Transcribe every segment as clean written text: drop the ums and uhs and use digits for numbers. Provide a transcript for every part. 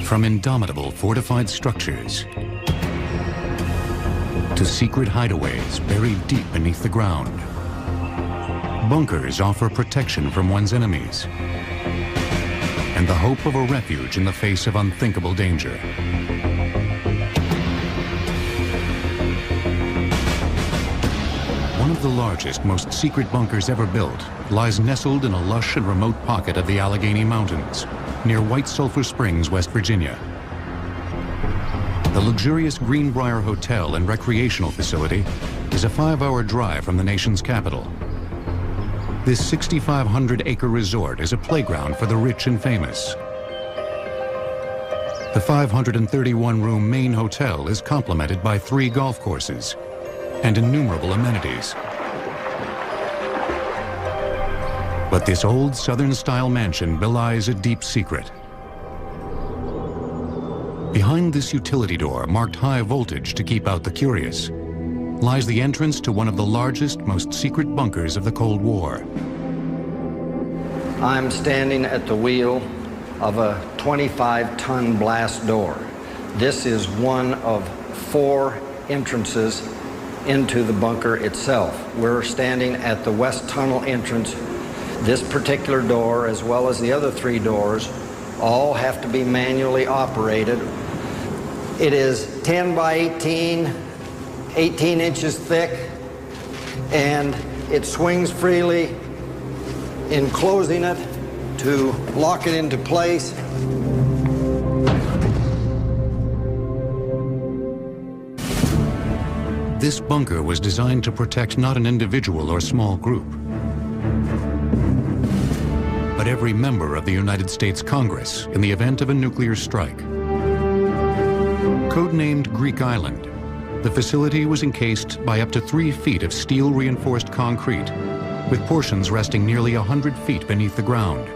From indomitable fortified structures to secret hideaways buried deep beneath the ground, bunkers offer protection from one's enemies and the hope of a refuge in the face of unthinkable danger. One of the largest, most secret bunkers ever built lies nestled in a lush and remote pocket of the Allegheny Mountains, near White Sulphur Springs, West Virginia. The luxurious Greenbrier Hotel and Recreational Facility is a 5-hour drive from the nation's capital. This 6,500-acre resort is a playground for the rich and famous. The 531-room main hotel is complemented by 3 golf courses and innumerable amenities. But this old Southern-style mansion belies a deep secret. Behind this utility door, marked high voltage to keep out the curious, lies the entrance to one of the largest, most secret bunkers of the Cold War. I'm standing at the wheel of a 25-ton blast door. This is one of 4 entrances into the bunker itself. We're standing at the west tunnel entrance. This particular door, as well as the other 3 doors, all have to be manually operated. It is 10 by 18, 18 inches thick, and it swings freely in closing it to lock it into place. This bunker was designed to protect not an individual or small group, but every member of the United States Congress in the event of a nuclear strike. Codenamed Greek Island, the facility was encased by up to 3 feet of steel-reinforced concrete, with portions resting nearly 100 feet beneath the ground.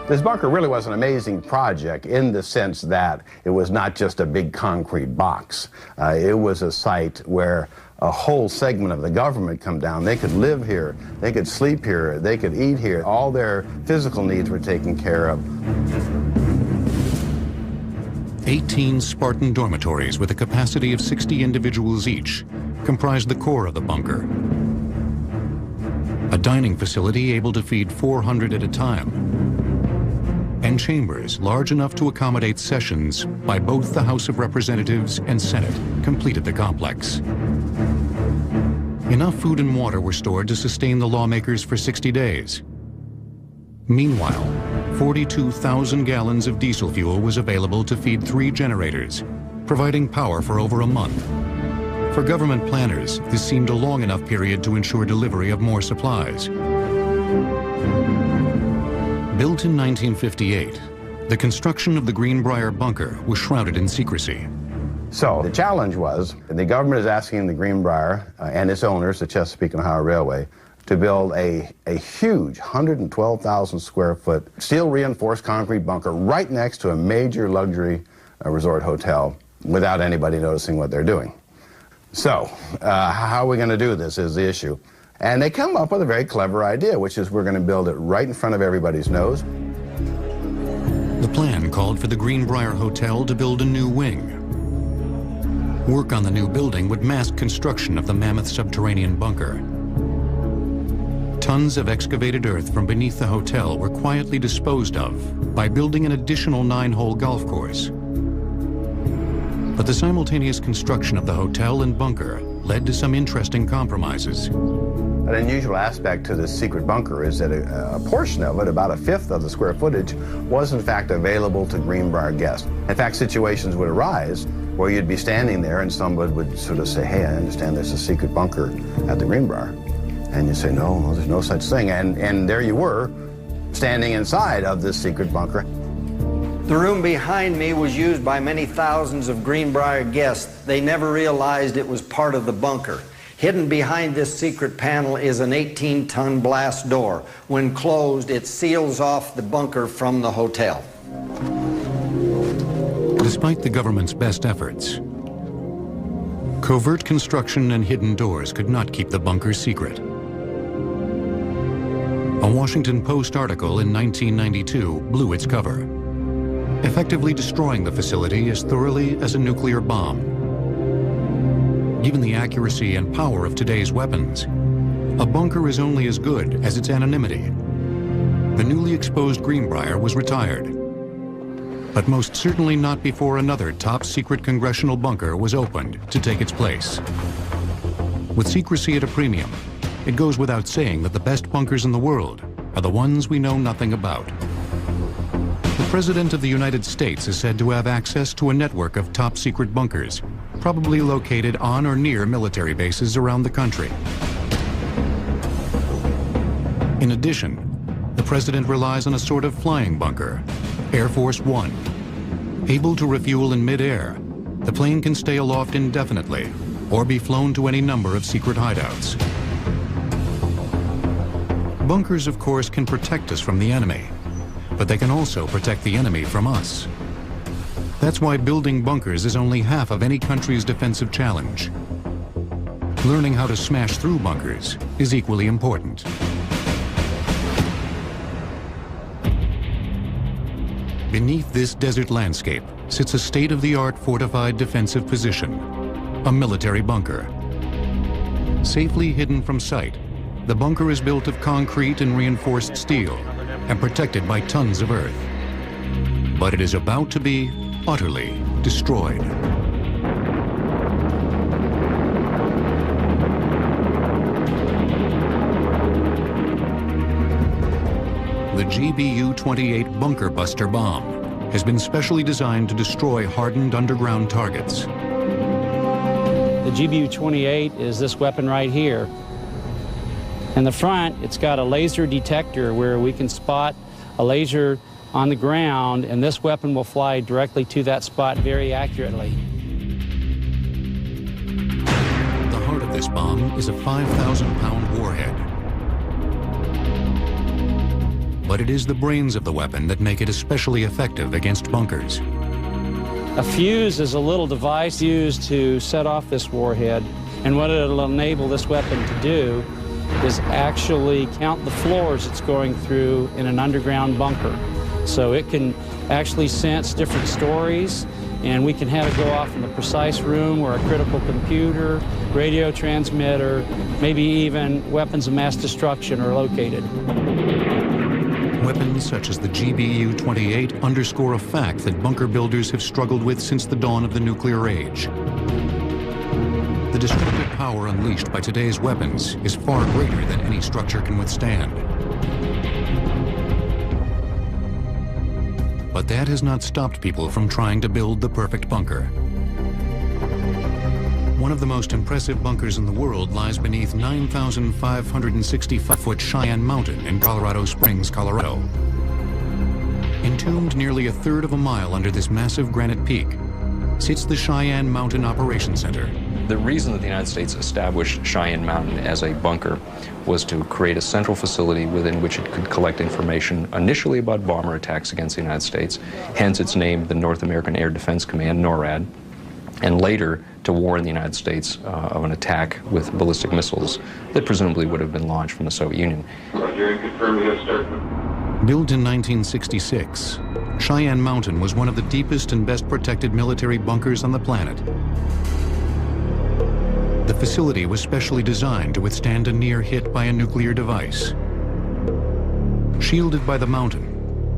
This bunker really was an amazing project in the sense that it was not just a big concrete box. It was a site where a whole segment of the government come down. They could live here, they could sleep here, they could eat here. All their physical needs were taken care of. 18 Spartan dormitories with a capacity of 60 individuals each comprised the core of the bunker. A dining facility able to feed 400 at a time, and chambers large enough to accommodate sessions by both the House of Representatives and Senate completed the complex. Enough food and water were stored to sustain the lawmakers for 60 days. Meanwhile, 42,000 gallons of diesel fuel was available to feed 3 generators, providing power for over a month. For government planners, this seemed a long enough period to ensure delivery of more supplies. Built in 1958, the construction of the Greenbrier bunker was shrouded in secrecy. So the challenge was, the government is asking the Greenbrier and its owners, the Chesapeake and Ohio Railway, to build a huge 112,000 square foot steel reinforced concrete bunker right next to a major luxury resort hotel without anybody noticing what they're doing. So how are we going to do this is the issue. And they come up with a very clever idea, which is we're going to build it right in front of everybody's nose. The plan called for the Greenbrier Hotel to build a new wing. Work on the new building would mask construction of the mammoth subterranean bunker. Tons of excavated earth from beneath the hotel were quietly disposed of by building an additional 9-hole golf course. But the simultaneous construction of the hotel and bunker led to some interesting compromises. An unusual aspect to this secret bunker is that a portion of it, about 1/5 of the square footage, was in fact available to Greenbrier guests. In fact, situations would arise where you'd be standing there and somebody would sort of say, hey, I understand there's a secret bunker at the Greenbrier. And you say, no, there's no such thing. And there you were, standing inside of this secret bunker. The room behind me was used by many thousands of Greenbrier guests. They never realized it was part of the bunker. Hidden behind this secret panel is an 18-ton blast door. When closed, it seals off the bunker from the hotel. Despite the government's best efforts, covert construction and hidden doors could not keep the bunker secret. A Washington Post article in 1992 blew its cover. effectively destroying the facility as thoroughly as a nuclear bomb. Given the accuracy and power of today's weapons, a bunker is only as good as its anonymity. The newly exposed Greenbrier was retired, but most certainly not before another top-secret congressional bunker was opened to take its place. With secrecy at a premium, it goes without saying that the best bunkers in the world are the ones we know nothing about. The President of the United States is said to have access to a network of top-secret bunkers, probably located on or near military bases around the country. In addition, the President relies on a sort of flying bunker, Air Force One. Able to refuel in mid-air, the plane can stay aloft indefinitely or be flown to any number of secret hideouts. Bunkers, of course, can protect us from the enemy, but they can also protect the enemy from us. That's why building bunkers is only half of any country's defensive challenge. Learning how to smash through bunkers is equally important. Beneath this desert landscape sits a state-of-the-art fortified defensive position, a military bunker. Safely hidden from sight, the bunker is built of concrete and reinforced steel and protected by tons of earth. But it is about to be utterly destroyed. The GBU-28 Bunker Buster bomb has been specially designed to destroy hardened underground targets. The GBU-28 is this weapon right here. In the front, it's got a laser detector where we can spot a laser on the ground, and this weapon will fly directly to that spot very accurately. The heart of this bomb is a 5,000-pound warhead. But it is the brains of the weapon that make it especially effective against bunkers. A fuse is a little device used to set off this warhead, and what it'll enable this weapon to do is actually count the floors it's going through in an underground bunker. So it can actually sense different stories, and we can have it go off in the precise room where a critical computer, radio transmitter, maybe even weapons of mass destruction are located. Weapons such as the GBU-28 underscore a fact that bunker builders have struggled with since the dawn of the nuclear age. The destructive power unleashed by today's weapons is far greater than any structure can withstand. But that has not stopped people from trying to build the perfect bunker. One of the most impressive bunkers in the world lies beneath 9,565-foot Cheyenne Mountain in Colorado Springs, Colorado. Entombed nearly a third of a mile under this massive granite peak sits the Cheyenne Mountain Operations Center. The reason that the United States established Cheyenne Mountain as a bunker was to create a central facility within which it could collect information initially about bomber attacks against the United States, hence its name, the North American Air Defense Command, NORAD, and later to warn the United States of an attack with ballistic missiles that presumably would have been launched from the Soviet Union. Built in 1966, Cheyenne Mountain was one of the deepest and best protected military bunkers on the planet. The facility was specially designed to withstand a near hit by a nuclear device. Shielded by the mountain,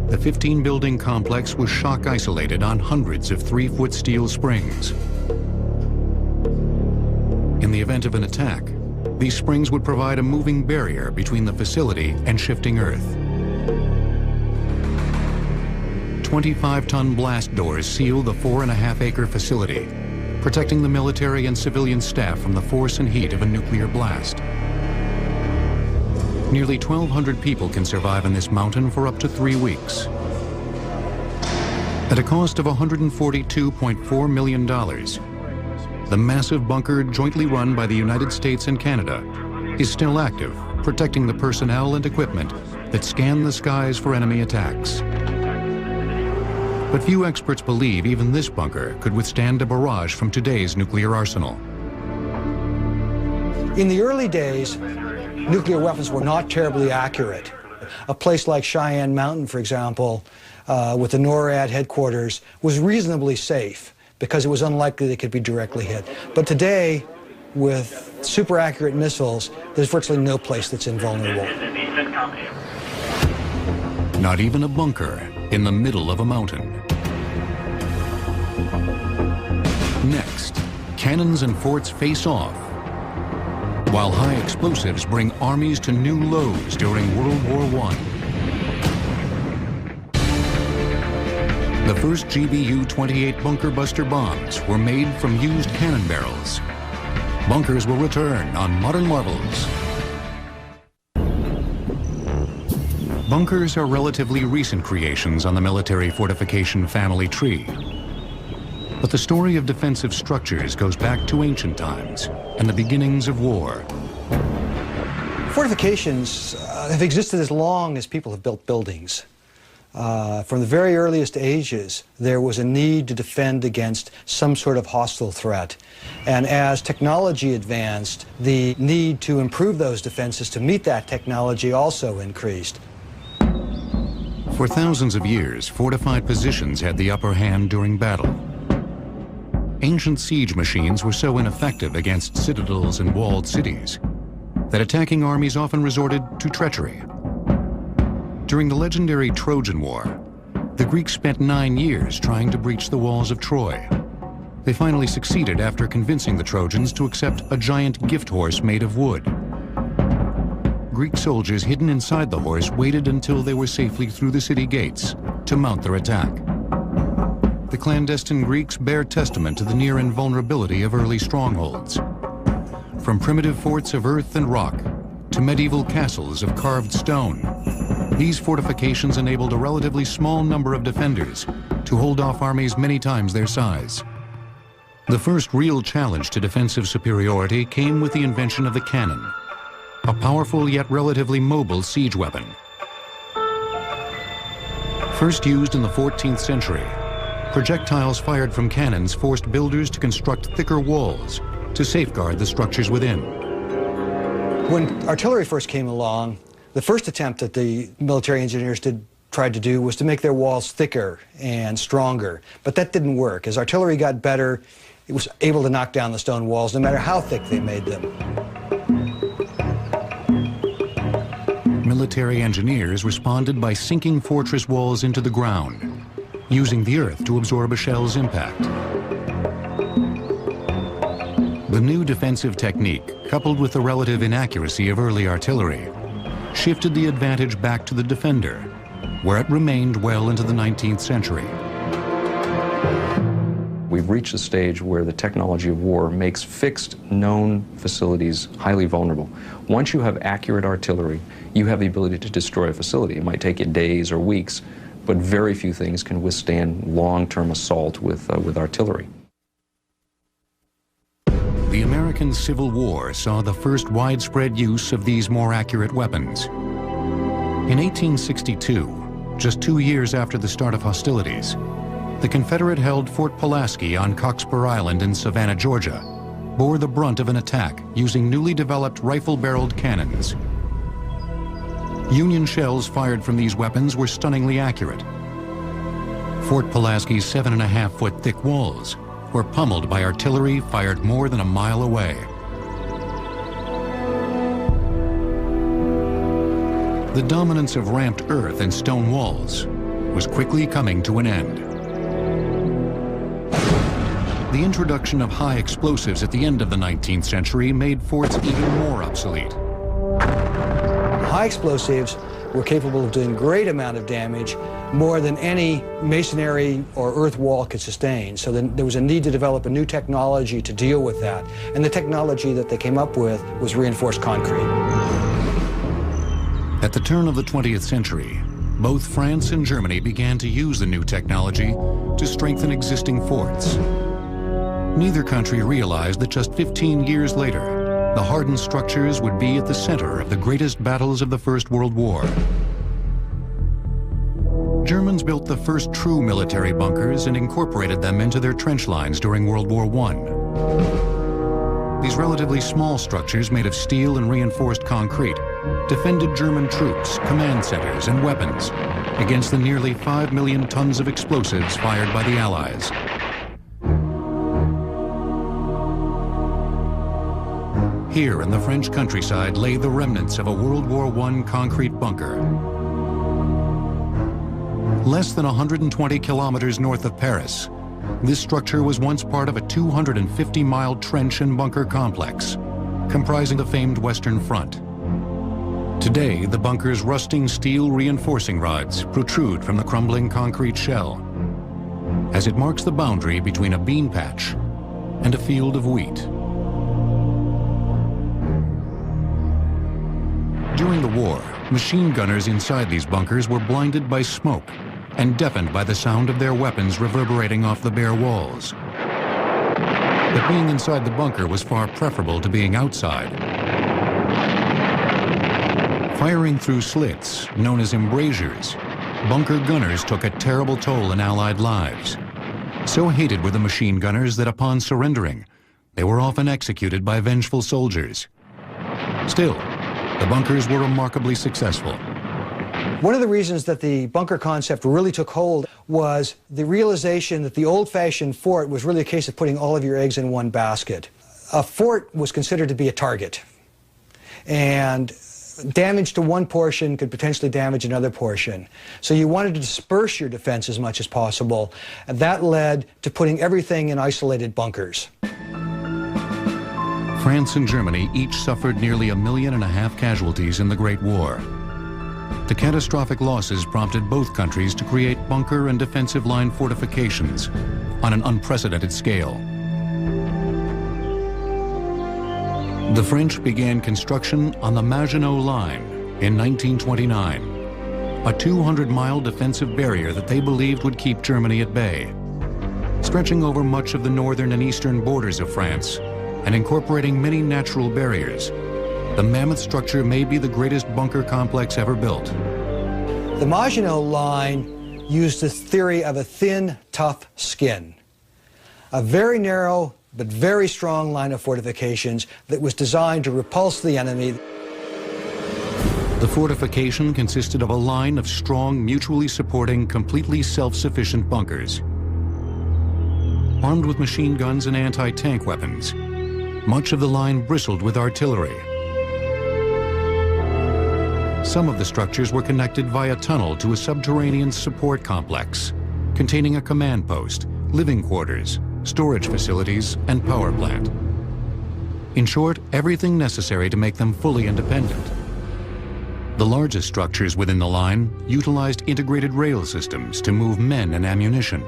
the 15-building complex was shock isolated on hundreds of 3-foot steel springs. In the event of an attack, these springs would provide a moving barrier between the facility and shifting earth. 25-ton blast doors seal the 4.5-acre facility, protecting the military and civilian staff from the force and heat of a nuclear blast. Nearly 1,200 people can survive in this mountain for up to 3 weeks. At a cost of $142.4 million, the massive bunker jointly run by the United States and Canada is still active, protecting the personnel and equipment that scan the skies for enemy attacks. But few experts believe even this bunker could withstand a barrage from today's nuclear arsenal. In the early days, nuclear weapons were not terribly accurate. A place like Cheyenne Mountain, for example, with the NORAD headquarters was reasonably safe because it was unlikely they could be directly hit. But today, with super accurate missiles, there's virtually no place that's invulnerable. Not even a bunker in the middle of a mountain. Next, cannons and forts face off, while high explosives bring armies to new lows during World War I. The first GBU-28 bunker buster bombs were made from used cannon barrels. Bunkers will return on Modern Marvels. Bunkers are relatively recent creations on the military fortification family tree. But the story of defensive structures goes back to ancient times and the beginnings of war. Fortifications have existed as long as people have built buildings. From the very earliest ages, there was a need to defend against some sort of hostile threat. And as technology advanced, the need to improve those defenses to meet that technology also increased. For thousands of years, fortified positions had the upper hand during battle. Ancient siege machines were so ineffective against citadels and walled cities that attacking armies often resorted to treachery. During the legendary Trojan War, the Greeks spent 9 years trying to breach the walls of Troy. They finally succeeded after convincing the Trojans to accept a giant gift horse made of wood. Greek soldiers hidden inside the horse waited until they were safely through the city gates to mount their attack. The clandestine Greeks bear testament to the near invulnerability of early strongholds. From primitive forts of earth and rock to medieval castles of carved stone, these fortifications enabled a relatively small number of defenders to hold off armies many times their size. The first real challenge to defensive superiority came with the invention of the cannon, a powerful yet relatively mobile siege weapon. First used in the 14th century, projectiles fired from cannons forced builders to construct thicker walls to safeguard the structures within. When artillery first came along, the first attempt that the military engineers tried to do was to make their walls thicker and stronger. But that didn't work. As artillery got better, it was able to knock down the stone walls no matter how thick they made them. Military engineers responded by sinking fortress walls into the ground, using the earth to absorb a shell's impact. The new defensive technique, coupled with the relative inaccuracy of early artillery, shifted the advantage back to the defender, where it remained well into the 19th century. We've reached a stage where the technology of war makes fixed, known facilities highly vulnerable. Once you have accurate artillery, you have the ability to destroy a facility. It might take you days or weeks, but very few things can withstand long-term assault with artillery. The American Civil War saw the first widespread use of these more accurate weapons. In 1862, just 2 years after the start of hostilities, the Confederate-held Fort Pulaski on Cockspur Island in Savannah, Georgia, bore the brunt of an attack using newly developed rifle-barreled cannons. Union shells fired from these weapons were stunningly accurate. Fort Pulaski's 7.5-foot thick walls were pummeled by artillery fired more than a mile away. The dominance of ramped earth and stone walls was quickly coming to an end. The introduction of high explosives at the end of the 19th century made forts even more obsolete. High explosives were capable of doing great amount of damage, more than any masonry or earth wall could sustain. So then there was a need to develop a new technology to deal with that. And the technology that they came up with was reinforced concrete. At the turn of the 20th century, both France and Germany began to use the new technology to strengthen existing forts. Neither country realized that just 15 years later, the hardened structures would be at the center of the greatest battles of the First World War. Germans built the first true military bunkers and incorporated them into their trench lines during World War I. These relatively small structures made of steel and reinforced concrete defended German troops, command centers, and weapons against the nearly 5 million tons of explosives fired by the Allies. Here in the French countryside lay the remnants of a World War I concrete bunker. Less than 120 kilometers north of Paris, this structure was once part of a 250-mile trench and bunker complex, comprising the famed Western Front. Today, the bunker's rusting steel reinforcing rods protrude from the crumbling concrete shell, as it marks the boundary between a bean patch and a field of wheat. During the war, machine gunners inside these bunkers were blinded by smoke and deafened by the sound of their weapons reverberating off the bare walls. But being inside the bunker was far preferable to being outside. Firing through slits, known as embrasures, bunker gunners took a terrible toll in Allied lives. So hated were the machine gunners that upon surrendering, they were often executed by vengeful soldiers. Still, the bunkers were remarkably successful. One of the reasons that the bunker concept really took hold was the realization that the old-fashioned fort was really a case of putting all of your eggs in one basket. A fort was considered to be a target, and damage to one portion could potentially damage another portion. So you wanted to disperse your defense as much as possible, and that led to putting everything in isolated bunkers. France and Germany each suffered nearly 1.5 million casualties in the Great War. The catastrophic losses prompted both countries to create bunker and defensive line fortifications on an unprecedented scale. The French began construction on the Maginot Line in 1929, a 200-mile defensive barrier that they believed would keep Germany at bay. Stretching over much of the northern and eastern borders of France and incorporating many natural barriers, the mammoth structure may be the greatest bunker complex ever built. The Maginot Line used the theory of a thin, tough skin. A very narrow but very strong line of fortifications that was designed to repulse the enemy. The fortification consisted of a line of strong, mutually supporting, completely self-sufficient bunkers. Armed with machine guns and anti-tank weapons, much of the line bristled with artillery. Some of the structures were connected via tunnel to a subterranean support complex containing a command post, living quarters, storage facilities, and power plant. In short, everything necessary to make them fully independent. The largest structures within the line utilized integrated rail systems to move men and ammunition.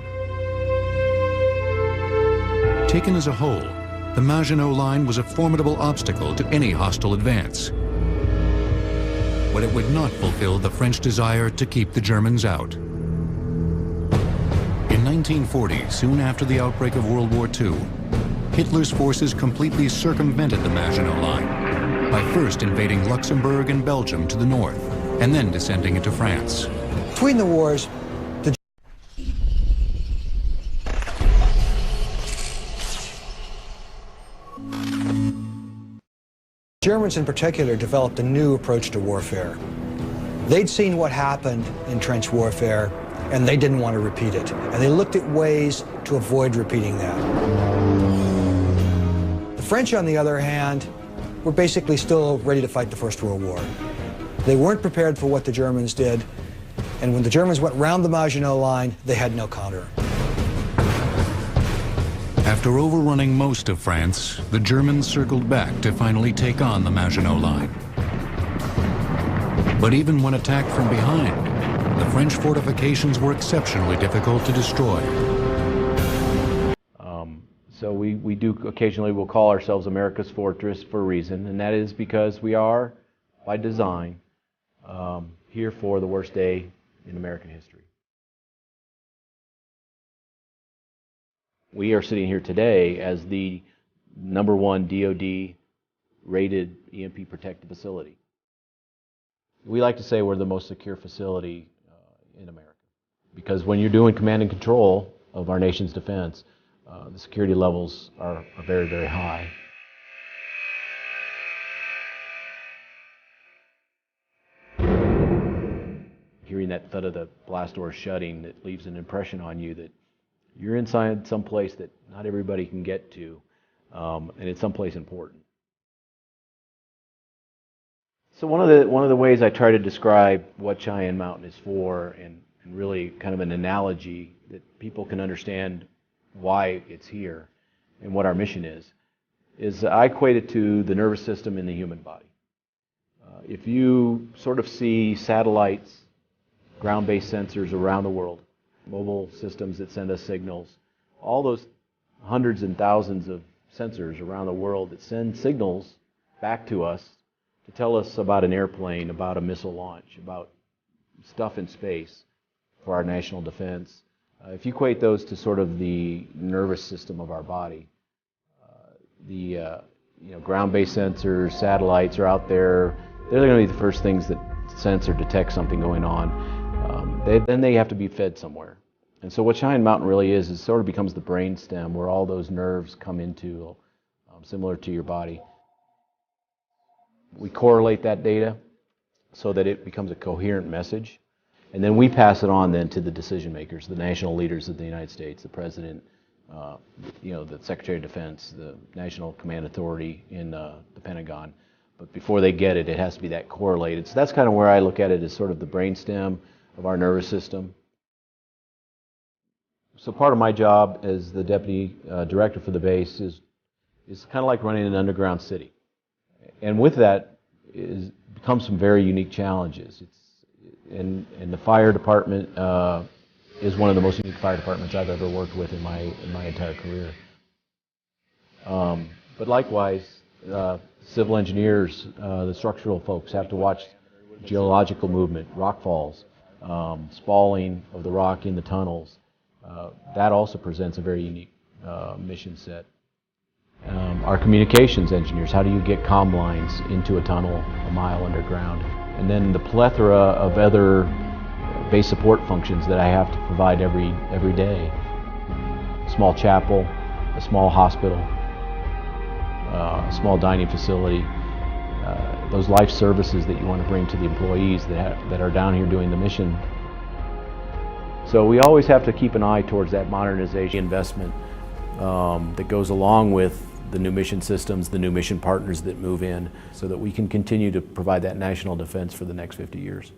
Taken as a whole, the Maginot Line was a formidable obstacle to any hostile advance. But it would not fulfill the French desire to keep the Germans out. In 1940, soon after the outbreak of World War II, Hitler's forces completely circumvented the Maginot Line by first invading Luxembourg and Belgium to the north, and then descending into France. Between the wars, the Germans in particular developed a new approach to warfare. They'd seen what happened in trench warfare, and they didn't want to repeat it. And they looked at ways to avoid repeating that. The French, on the other hand, were basically still ready to fight the First World War. They weren't prepared for what the Germans did, and when the Germans went round the Maginot Line, they had no counter. After overrunning most of France, the Germans circled back to finally take on the Maginot Line. But even when attacked from behind, the French fortifications were exceptionally difficult to destroy. So we do occasionally, we'll call ourselves America's Fortress for a reason, and that is because we are, by design, here for the worst day in American history. We are sitting here today as the #1 DoD rated EMP protected facility. We like to say we're the most secure facility in America, because when you're doing command and control of our nation's defense, the security levels are very, very high. hearing that thud of the blast door shutting that leaves an impression on you that you're inside some place that not everybody can get to, and it's someplace important. So one of the ways I try to describe what Cheyenne Mountain is for, and really kind of an analogy that people can understand why it's here and what our mission is I equate it to the nervous system in the human body. If you sort of see satellites, ground-based sensors around the world, mobile systems that send us signals, all those hundreds and thousands of sensors around the world that send signals back to us to tell us about an airplane, about a missile launch, about stuff in space for our national defense. If you equate those to sort of the nervous system of our body, ground-based sensors, satellites are out there. They're going to be the first things that sense or detect something going on. Then they have to be fed somewhere. And so what Cheyenne Mountain really is sort of becomes the brain stem where all those nerves come into, similar to your body. We correlate that data so that it becomes a coherent message. And then we pass it on then to the decision makers, the national leaders of the United States, the President, the Secretary of Defense, the National Command Authority in the Pentagon. But before they get it, it has to be that correlated. So that's kind of where I look at it as sort of the brainstem of our nervous system. So part of my job as the Deputy Director for the base is kind of like running an underground city. And with that becomes some very unique challenges. And the fire department is one of the most unique fire departments I've ever worked with in my entire career. But likewise, civil engineers, the structural folks have to watch geological movement, rock falls, spalling of the rock in the tunnels. That also presents a very unique mission set. Our communications engineers, how do you get comm lines into a tunnel a mile underground? And then the plethora of other base support functions that I have to provide every day. A small chapel, a small hospital, a small dining facility, those life services that you want to bring to the employees that are down here doing the mission. So we always have to keep an eye towards that modernization investment that goes along with the new mission systems, the new mission partners that move in, so that we can continue to provide that national defense for the next 50 years.